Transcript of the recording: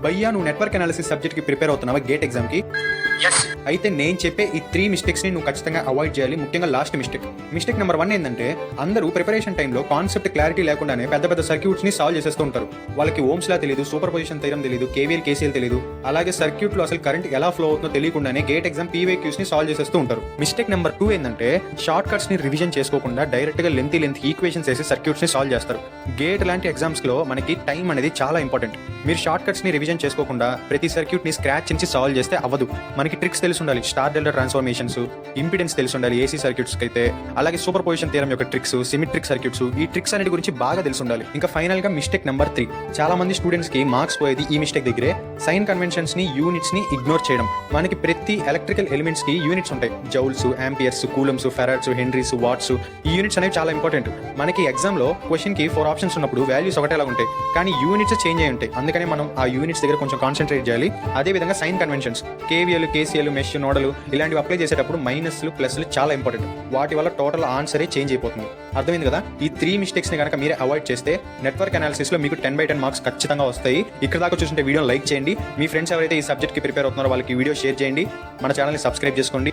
భయ్యా నువ్వు network analysis subject కి ప్రిపేర్ అవుతున్నావా గేట్ ఎగ్జామ్ కి? అయితే నేను చెప్పే ఈ 3 మిస్టేక్స్ ని నువ్వు ఖచ్చితంగా అవాయిడ్ చేయాలి. ముఖ్యంగా లాస్ట్ మిస్టేక్ నెంబర్ 1 ఏంటంటే అందరూ ప్రిపరేషన్ టైంలో కాన్సెప్ట్ క్లారిటీ లేకుండానే పెద్ద పెద్ద సర్క్యూట్స్ ని సాల్వ్ చేసేస్తూ ఉంటారు. వాళ్ళకి ఓమ్స్ లా తెలియదు, సూపర్ పొజిషన్ థియరం తెలియదు, కేవీఎల్ కేసీఎల్ తెలియదు, అలాగే సర్క్యూట్ లో అసలు కరెంట్ ఎలా ఫ్లో అవుతుందో తెలియకుండానే గేట్ ఎగ్జామ్ పీవైక్యూస్ ని సాల్వ్ చేసేస్తూ ఉంటారు. మిస్టేక్ నెంబర్ 2 ఏంటంటే షార్ట్ కట్స్ ని రివిజన్ చేసుకోకుండా డైరెక్ట్ గా లెంత్ ఈక్వేషన్స్ వేసి సర్క్యూట్స్ ని సాల్వ్ చేస్తారు. గేట్ లాంటి ఎగ్జామ్స్ లో మనకి టైం అనేది చాలా ఇంపార్టెంట్. మీరు షార్ట్ కట్స్ ని రివిజన్ చేసుకోకుండా ప్రతి సర్క్యూట్ ని స్క్రాచ్ నుంచి సాల్వ్ చేస్తే అవ్వదు. మనకి ట్రిక్స్ తెలిసి ఉండాలి, స్టార్ డెల్టా ట్రాన్స్ఫర్మేషన్స్, ఇంపిడెన్స్ తెలిసి ఉండాలి ఏసీ సర్క్యూట్స్ కి అయితే, అలాగే సూపర్ పొజిషన్ థియరం యొక్క ట్రిక్స్, సిమెట్రిక్ సర్క్యూట్స్, ఈ ట్రిక్స్ అన్నిటి గురించి బాగా తెలిసి ఉండాలి. ఇంకా ఫైనల్ గా మిస్టేక్ నెంబర్ 3, చాలా మంది స్టూడెంట్స్ కి మార్క్స్ పోయేది ఈ మిస్టేక్ దగ్గరే. సైన్ కన్వెన్షన్స్ ని, యూనిట్స్ ని ఇగ్నోర్ చేయడం. మనకి ప్రతి ఎలక్ట్రికల్ ఎలిమెంట్స్ కి యూనిట్స్ ఉంటాయి. Joules, amperes, coulombs, farads, henrys, watts. ఈ యూనిట్స్ అనేవి చాలా ఇంపార్టెంట్. మనకి ఎగ్జామ్ లో క్వశ్చన్ కి 4 ఆప్షన్స్ ఉన్నప్పుడు వాల్యూస్ ఒకటేలా ఉంటాయి, కానీ యూనిట్స్ చేంజ్ అయి ఉంటాయి. అందుకని మనం ఆ యూనిట్స్ దగ్గర కొంచెం కాన్సన్ట్రేట్ చేయాలి. అదే విధంగా sign conventions, KVL, KCL, mesh, nodal ఇలాంటివి అప్లై చేసేటప్పుడు మైనస్లు, ప్లస్లు చాలా ఇంపార్టెంట్. వాటి వల్ల టోటల్ ఆన్సరే చేంజ్ అయిపోతుంది. అర్థమైంది కదా? ఈ 3 మిస్టేక్స్ ని కనుక మీరే అవాయిడ్ చేస్తే నెట్వర్క్ అనాలిసిస్ లో మీకు 10/10 మార్క్స్ ఖచ్చితంగా వస్తాయి. ఇక్కడ దాకా చూస్తుంటే వీడియో లైక్ చేయండి. మీ ఫ్రెండ్స్ ఎవరైతే ఈ సబ్జెక్ట్ కి ప్రిపేర్ అవుతున్నారో వాళ్ళకి వీడియో షేర్ చేయండి. మన ఛానల్ ని సబ్స్క్రైబ్ చేసుకోండి.